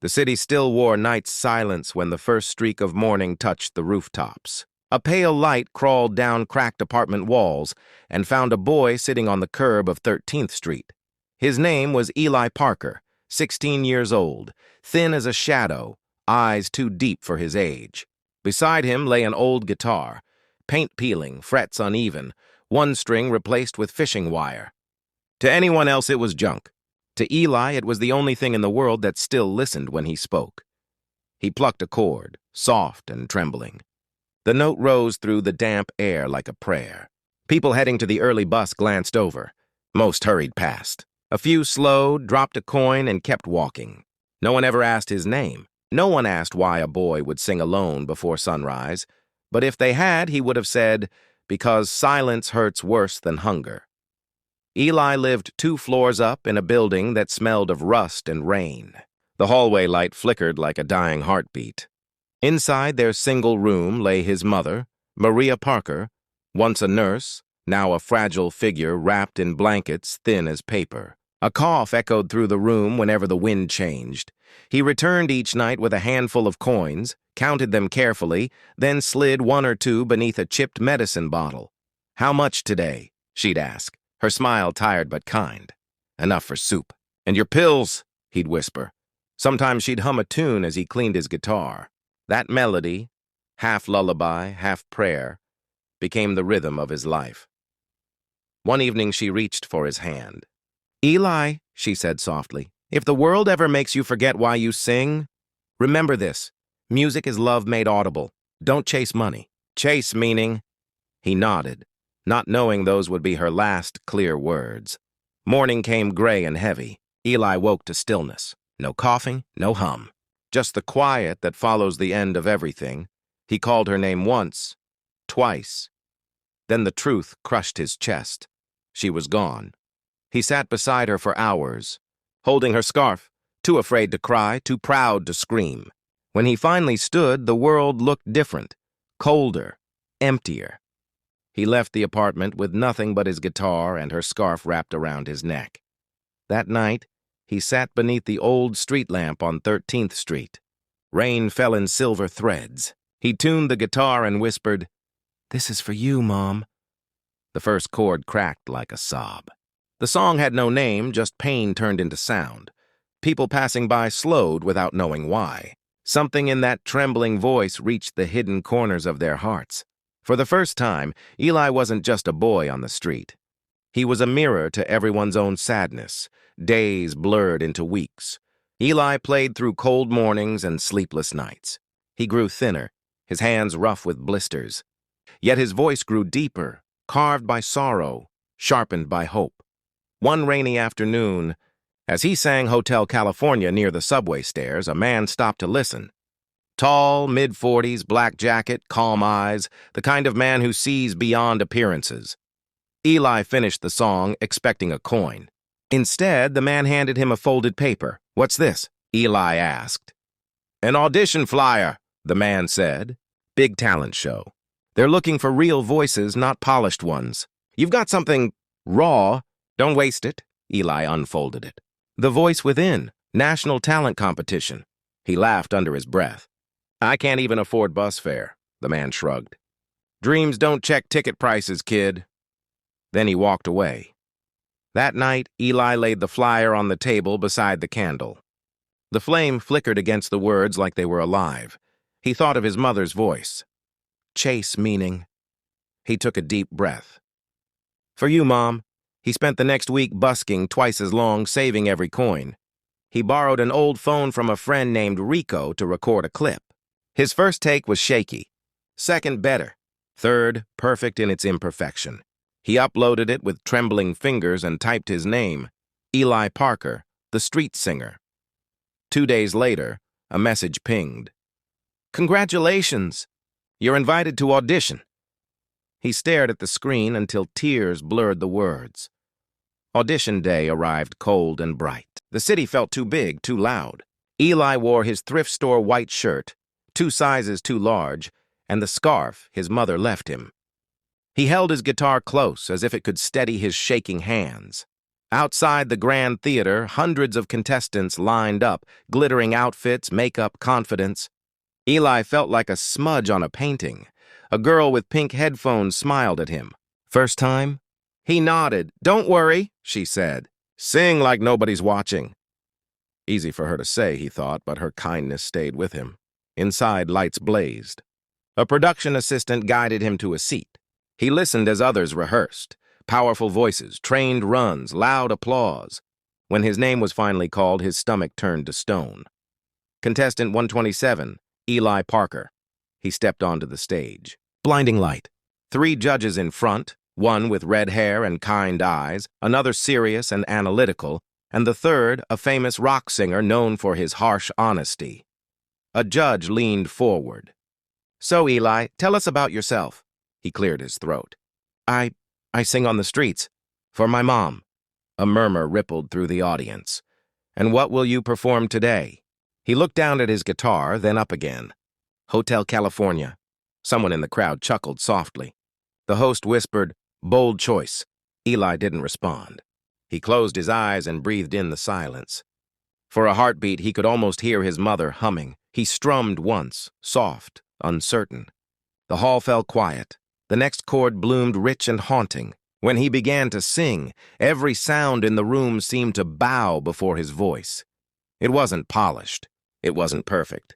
The city still wore night's silence when the first streak of morning touched the rooftops. A pale light crawled down cracked apartment walls and found a boy sitting on the curb of 13th Street. His name was Eli Parker, 16 years old, thin as a shadow, eyes too deep for his age. Beside him lay an old guitar, paint peeling, frets uneven, one string replaced with fishing wire. To anyone else it was junk. To Eli it was the only thing in the world that still listened when he spoke. He plucked a chord, soft and trembling. The note rose through the damp air like a prayer. People heading to the early bus glanced over. Most hurried past. A few slowed, dropped a coin, and kept walking. No one ever asked his name. No one asked why a boy would sing alone before sunrise. But if they had, he would have said, because silence hurts worse than hunger. Eli lived 2 floors up in a building that smelled of rust and rain. The hallway light flickered like a dying heartbeat. Inside their single room lay his mother, Maria Parker, once a nurse, now a fragile figure wrapped in blankets thin as paper. A cough echoed through the room whenever the wind changed. He returned each night with a handful of coins, counted them carefully, then slid 1 or 2 beneath a chipped medicine bottle. "How much today?" she'd ask, her smile tired but kind. "Enough for soup." "And your pills?" he'd whisper. Sometimes she'd hum a tune as he cleaned his guitar. That melody, half lullaby, half prayer, became the rhythm of his life. One evening she reached for his hand. "Eli," she said softly, "if the world ever makes you forget why you sing, remember this. Music is love made audible. Don't chase money." "Chase meaning?" He nodded, not knowing those would be her last clear words. Morning came gray and heavy. Eli woke to stillness. No coughing, no hum. Just the quiet that follows the end of everything. He called her name once, twice. Then the truth crushed his chest. She was gone. He sat beside her for hours, holding her scarf, too afraid to cry, too proud to scream. When he finally stood, the world looked different, colder, emptier. He left the apartment with nothing but his guitar and her scarf wrapped around his neck. That night, he sat beneath the old street lamp on 13th Street. Rain fell in silver threads. He tuned the guitar and whispered, "This is for you, Mom." The first chord cracked like a sob. The song had no name, just pain turned into sound. People passing by slowed without knowing why. Something in that trembling voice reached the hidden corners of their hearts. For the first time, Eli wasn't just a boy on the street. He was a mirror to everyone's own sadness. Days blurred into weeks. Eli played through cold mornings and sleepless nights. He grew thinner, his hands rough with blisters. Yet his voice grew deeper, carved by sorrow, sharpened by hope. One rainy afternoon, as he sang Hotel California near the subway stairs, a man stopped to listen. Tall, mid-40s, black jacket, calm eyes, the kind of man who sees beyond appearances. Eli finished the song, expecting a coin. Instead, the man handed him a folded paper. "What's this?" Eli asked. "An audition flyer," the man said. "Big talent show. They're looking for real voices, not polished ones. You've got something raw. Don't waste it." Eli unfolded it. "The Voice Within, National Talent Competition." He laughed under his breath. "I can't even afford bus fare," the man shrugged. "Dreams don't check ticket prices, kid." Then he walked away. That night, Eli laid the flyer on the table beside the candle. The flame flickered against the words like they were alive. He thought of his mother's voice. Chase meaning. He took a deep breath. "For you, Mom." He spent the next week busking twice as long, saving every coin. He borrowed an old phone from a friend named Rico to record a clip. His first take was shaky. Second, better. Third, perfect in its imperfection. He uploaded it with trembling fingers and typed his name, Eli Parker, the street singer. 2 days later, a message pinged. "Congratulations! You're invited to audition." He stared at the screen until tears blurred the words. Audition day arrived cold and bright. The city felt too big, too loud. Eli wore his thrift store white shirt, 2 sizes too large, and the scarf his mother left him. He held his guitar close as if it could steady his shaking hands. Outside the Grand Theater, hundreds of contestants lined up, glittering outfits, makeup, confidence. Eli felt like a smudge on a painting. A girl with pink headphones smiled at him. "First time?" He nodded. "Don't worry," she said. "Sing like nobody's watching." Easy for her to say, he thought, but her kindness stayed with him. Inside, lights blazed. A production assistant guided him to a seat. He listened as others rehearsed. Powerful voices, trained runs, loud applause. When his name was finally called, his stomach turned to stone. Contestant 127, Eli Parker. He stepped onto the stage. Blinding light. 3 judges in front, one with red hair and kind eyes, another serious and analytical, and the third, a famous rock singer known for his harsh honesty. A judge leaned forward. "So, Eli, tell us about yourself." He cleared his throat. I sing on the streets. For my mom." A murmur rippled through the audience. "And what will you perform today?" He looked down at his guitar, then up again. "Hotel California." Someone in the crowd chuckled softly. The host whispered, "Bold choice." Eli didn't respond. He closed his eyes and breathed in the silence. For a heartbeat, he could almost hear his mother humming. He strummed once, soft, uncertain. The hall fell quiet. The next chord bloomed rich and haunting. When he began to sing, every sound in the room seemed to bow before his voice. It wasn't polished. It wasn't perfect.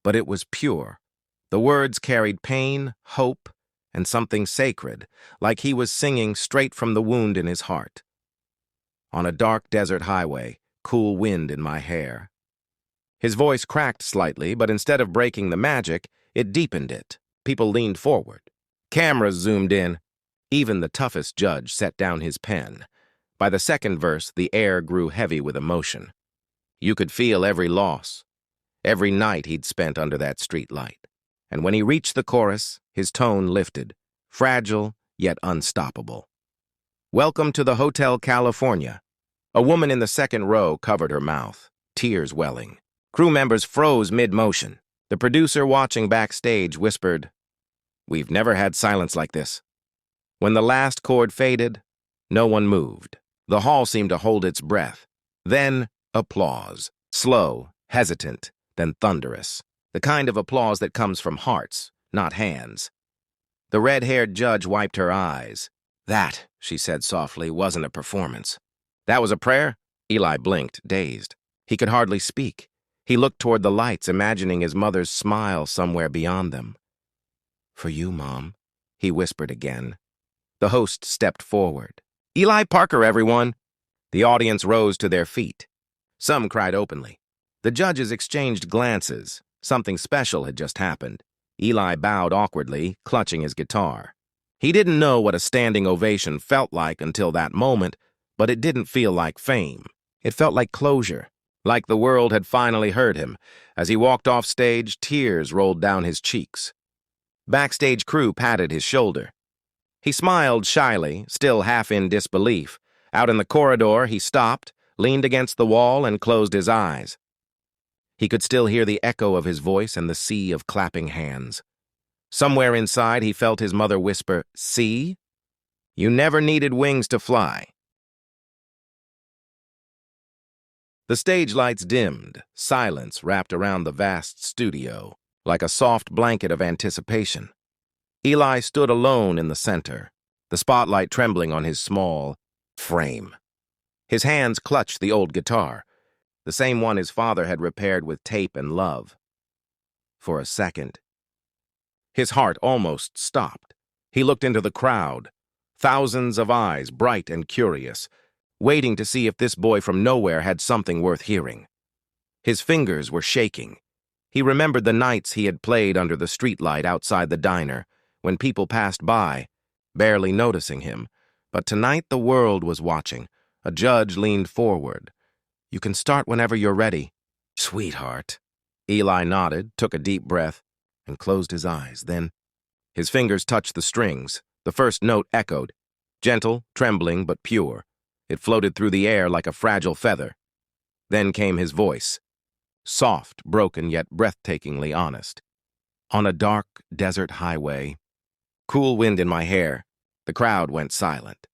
But it was pure. The words carried pain, hope, and something sacred, like he was singing straight from the wound in his heart. On a dark desert highway, cool wind in my hair. His voice cracked slightly, but instead of breaking the magic, it deepened it. People leaned forward. Cameras zoomed in. Even the toughest judge set down his pen. By the second verse, the air grew heavy with emotion. You could feel every loss, every night he'd spent under that street light. And when he reached the chorus, his tone lifted, fragile yet unstoppable. "Welcome to the Hotel California." A woman in the second row covered her mouth, tears welling. Crew members froze mid-motion. The producer watching backstage whispered, "We've never had silence like this." When the last chord faded, no one moved. The hall seemed to hold its breath. Then, applause. Slow, hesitant, then thunderous. The kind of applause that comes from hearts, not hands. The red-haired judge wiped her eyes. "That," she said softly, "wasn't a performance." "That was a prayer?" Eli blinked, dazed. He could hardly speak. He looked toward the lights, imagining his mother's smile somewhere beyond them. "For you, Mom," he whispered again. The host stepped forward. "Eli Parker, everyone!" The audience rose to their feet. Some cried openly. The judges exchanged glances. Something special had just happened. Eli bowed awkwardly, clutching his guitar. He didn't know what a standing ovation felt like until that moment, but it didn't feel like fame. It felt like closure, like the world had finally heard him. As he walked off stage, tears rolled down his cheeks. Backstage crew patted his shoulder. He smiled shyly, still half in disbelief. Out in the corridor, he stopped, leaned against the wall, and closed his eyes. He could still hear the echo of his voice and the sea of clapping hands. Somewhere inside, he felt his mother whisper, "See? You never needed wings to fly." The stage lights dimmed. Silence wrapped around the vast studio, like a soft blanket of anticipation. Eli stood alone in the center, the spotlight trembling on his small frame. His hands clutched the old guitar, the same one his father had repaired with tape and love. For a second, his heart almost stopped. He looked into the crowd, thousands of eyes, bright and curious, waiting to see if this boy from nowhere had something worth hearing. His fingers were shaking. He remembered the nights he had played under the streetlight outside the diner, when people passed by, barely noticing him. But tonight the world was watching. A judge leaned forward. "You can start whenever you're ready." "Sweetheart." Eli nodded, took a deep breath, and closed his eyes. Then his fingers touched the strings. The first note echoed, gentle, trembling, but pure. It floated through the air like a fragile feather. Then came his voice, soft, broken, yet breathtakingly honest. On a dark desert highway, cool wind in my hair, the crowd went silent.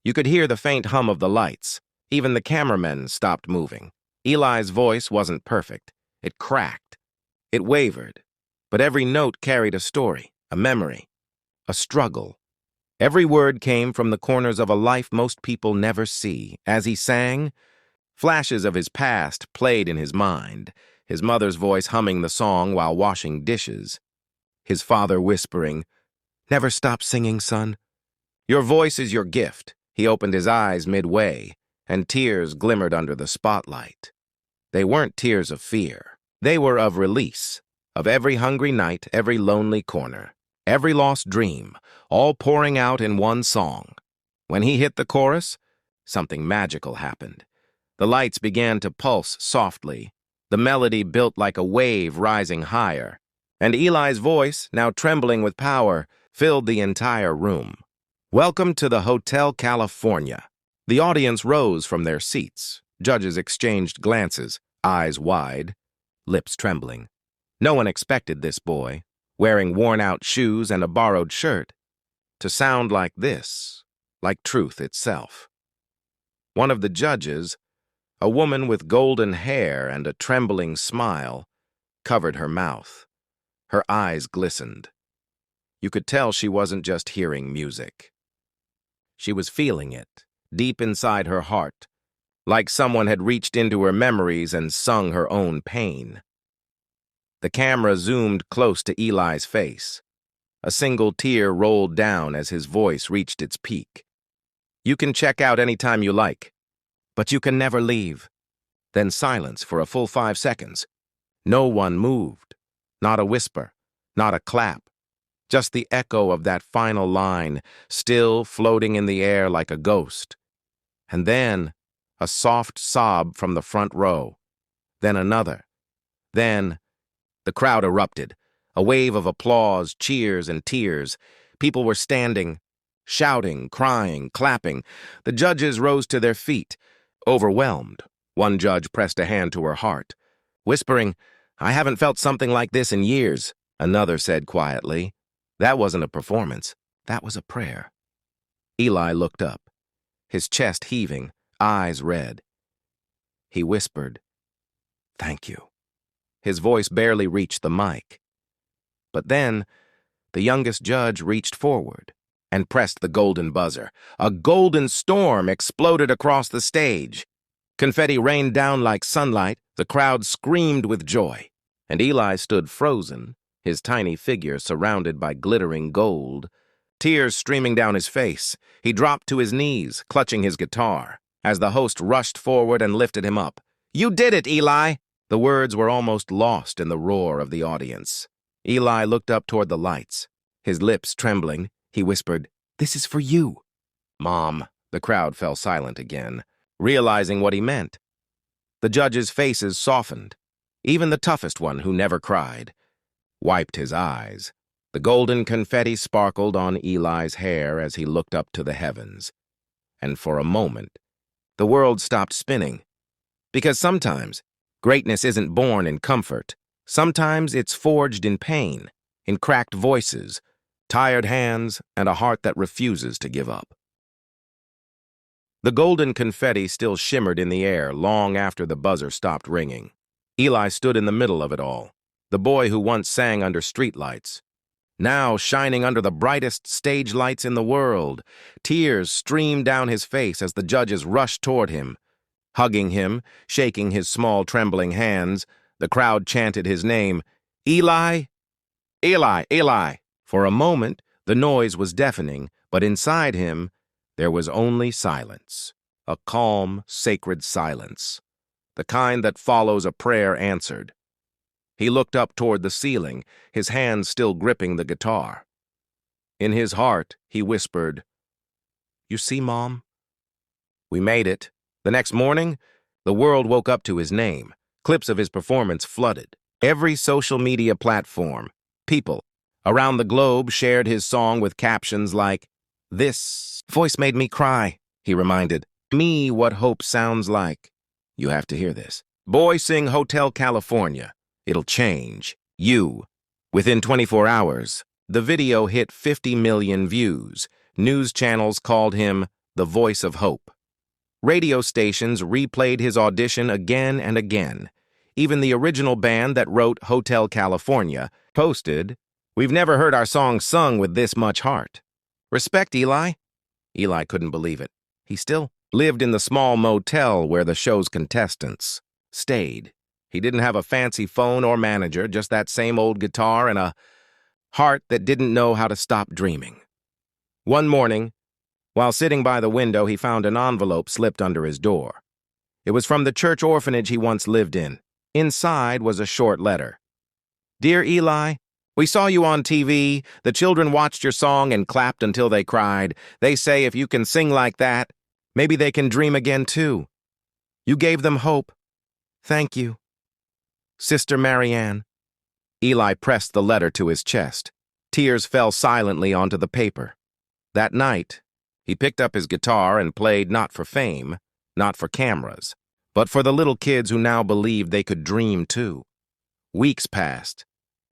You could hear the faint hum of the lights. Even the cameramen stopped moving. Eli's voice wasn't perfect. It cracked. It wavered. But every note carried a story, a memory, a struggle. Every word came from the corners of a life most people never see. As he sang, flashes of his past played in his mind, his mother's voice humming the song while washing dishes, his father whispering, "Never stop singing, son. Your voice is your gift." He opened his eyes midway, and tears glimmered under the spotlight. They weren't tears of fear. They were of release, of every hungry night, every lonely corner, every lost dream, all pouring out in one song. When he hit the chorus, something magical happened. The lights began to pulse softly. The melody built like a wave rising higher, and Eli's voice, now trembling with power, filled the entire room. "Welcome to the Hotel California." The audience rose from their seats. Judges exchanged glances, eyes wide, lips trembling. No one expected this boy, wearing worn-out shoes and a borrowed shirt, to sound like this, like truth itself. One of the judges, a woman with golden hair and a trembling smile, covered her mouth. Her eyes glistened. You could tell she wasn't just hearing music. She was feeling it, deep inside her heart, like someone had reached into her memories and sung her own pain. The camera zoomed close to Eli's face. A single tear rolled down as his voice reached its peak. "You can check out anytime you like, but you can never leave." Then silence for a full 5 seconds. No one moved. Not a whisper, not a clap. Just the echo of that final line, still floating in the air like a ghost. And then, a soft sob from the front row. Then another. Then, the crowd erupted. A wave of applause, cheers, and tears. People were standing, shouting, crying, clapping. The judges rose to their feet, overwhelmed. One judge pressed a hand to her heart, whispering, "I haven't felt something like this in years." Another said quietly, "That wasn't a performance, that was a prayer." Eli looked up, his chest heaving, eyes red. He whispered, "Thank you." His voice barely reached the mic. But then, the youngest judge reached forward and pressed the golden buzzer. A golden storm exploded across the stage. Confetti rained down like sunlight. The crowd screamed with joy. And Eli stood frozen, his tiny figure surrounded by glittering gold. Tears streaming down his face, he dropped to his knees, clutching his guitar, as the host rushed forward and lifted him up. "You did it, Eli!" The words were almost lost in the roar of the audience. Eli looked up toward the lights. His lips trembling, he whispered, "This is for you." "Mom." The crowd fell silent again, realizing what he meant. The judges' faces softened. Even the toughest one, who never cried, wiped his eyes. The golden confetti sparkled on Eli's hair as he looked up to the heavens. And for a moment, the world stopped spinning. Because sometimes, greatness isn't born in comfort. Sometimes it's forged in pain, in cracked voices, tired hands, and a heart that refuses to give up. The golden confetti still shimmered in the air long after the buzzer stopped ringing. Eli stood in the middle of it all, the boy who once sang under streetlights, now shining under the brightest stage lights in the world. Tears streamed down his face as the judges rushed toward him. Hugging him, shaking his small trembling hands, the crowd chanted his name, "Eli! Eli! Eli!" For a moment, the noise was deafening, but inside him, there was only silence, a calm, sacred silence, the kind that follows a prayer answered. He looked up toward the ceiling, his hands still gripping the guitar. In his heart, he whispered, "You see, Mom? We made it." The next morning, the world woke up to his name. Clips of his performance flooded every social media platform. People around the globe shared his song with captions like, "This voice made me cry," he reminded me what hope sounds like. You have to hear this. "Boy, sing Hotel California. It'll change you." Within 24 hours, the video hit 50 million views. News channels called him the voice of hope. Radio stations replayed his audition again and again. Even the original band that wrote Hotel California posted, "We've never heard our song sung with this much heart. Respect, Eli." Eli couldn't believe it. He still lived in the small motel where the show's contestants stayed. He didn't have a fancy phone or manager, just that same old guitar and a heart that didn't know how to stop dreaming. One morning, while sitting by the window, he found an envelope slipped under his door. It was from the church orphanage he once lived in. Inside was a short letter. "Dear Eli, we saw you on TV. The children watched your song and clapped until they cried. They say if you can sing like that, maybe they can dream again too. You gave them hope. Thank you. Sister Marianne." Eli pressed the letter to his chest. Tears fell silently onto the paper. That night, he picked up his guitar and played not for fame, not for cameras, but for the little kids who now believed they could dream too. Weeks passed,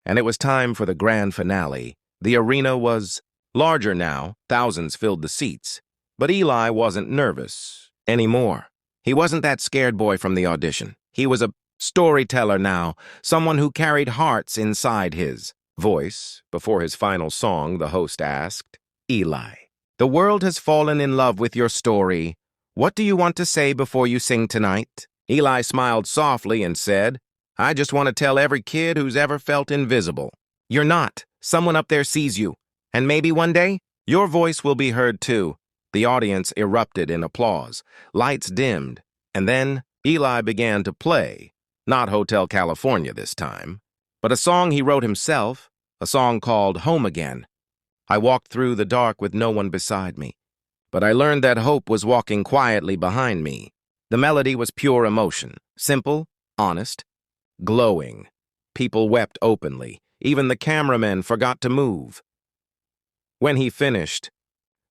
and it was time for the grand finale. The arena was larger now, thousands filled the seats, but Eli wasn't nervous anymore. He wasn't that scared boy from the audition. He was a storyteller now, someone who carried hearts inside his voice. Before his final song, the host asked, "Eli, the world has fallen in love with your story. What do you want to say before you sing tonight?" Eli smiled softly and said, "I just want to tell every kid who's ever felt invisible. You're not. Someone up there sees you. And maybe one day, your voice will be heard too." The audience erupted in applause. Lights dimmed, and then Eli began to play. Not Hotel California this time, but a song he wrote himself, a song called Home Again. "I walked through the dark with no one beside me, but I learned that hope was walking quietly behind me." The melody was pure emotion, simple, honest, glowing. People wept openly. Even the cameramen forgot to move. When he finished,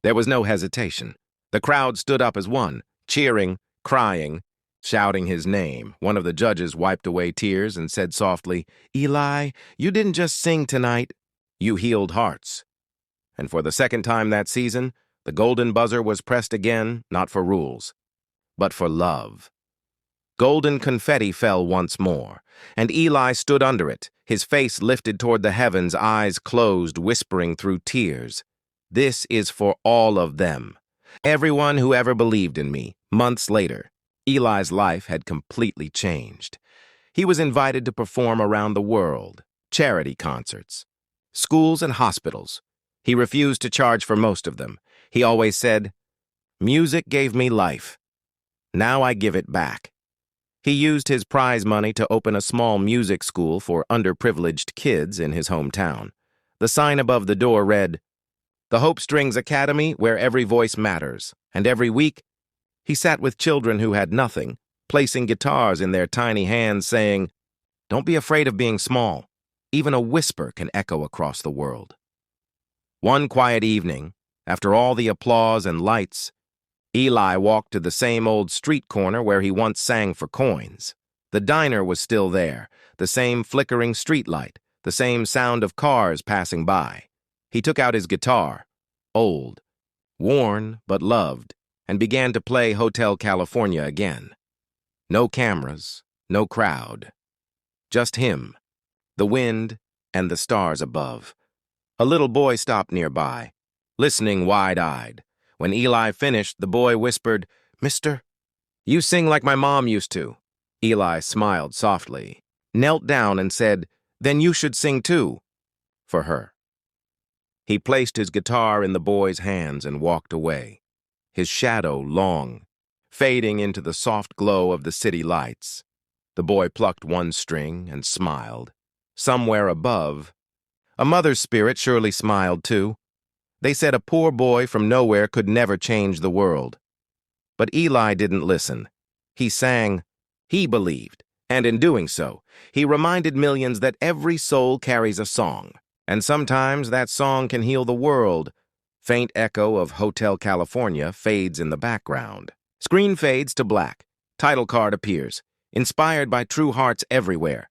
there was no hesitation. The crowd stood up as one, cheering, crying, shouting his name. One of the judges wiped away tears and said softly, "Eli, you didn't just sing tonight, you healed hearts." And for the second time that season, the golden buzzer was pressed again, not for rules, but for love. Golden confetti fell once more, and Eli stood under it, his face lifted toward the heavens, eyes closed, whispering through tears, "This is for all of them. Everyone who ever believed in me." Months later, Eli's life had completely changed. He was invited to perform around the world, charity concerts, schools and hospitals. He refused to charge for most of them. He always said, "Music gave me life. Now I give it back." He used his prize money to open a small music school for underprivileged kids in his hometown. The sign above the door read, "The Hope Strings Academy, where every voice matters." And every week, he sat with children who had nothing, placing guitars in their tiny hands, saying, "Don't be afraid of being small. Even a whisper can echo across the world." One quiet evening, after all the applause and lights, Eli walked to the same old street corner where he once sang for coins. The diner was still there, the same flickering streetlight, the same sound of cars passing by. He took out his guitar, old, worn but loved, and began to play Hotel California again. No cameras, no crowd. Just him, the wind, and the stars above. A little boy stopped nearby, listening wide-eyed. When Eli finished, the boy whispered, "Mister, you sing like my mom used to." Eli smiled softly, knelt down and said, "Then you should sing too, for her." He placed his guitar in the boy's hands and walked away, his shadow long, fading into the soft glow of the city lights. The boy plucked one string and smiled. Somewhere above, a mother's spirit surely smiled too. They said a poor boy from nowhere could never change the world. But Eli didn't listen. He sang, he believed, and in doing so, he reminded millions that every soul carries a song, and sometimes that song can heal the world. Faint echo of Hotel California fades in the background. Screen fades to black. Title card appears, inspired by true hearts everywhere.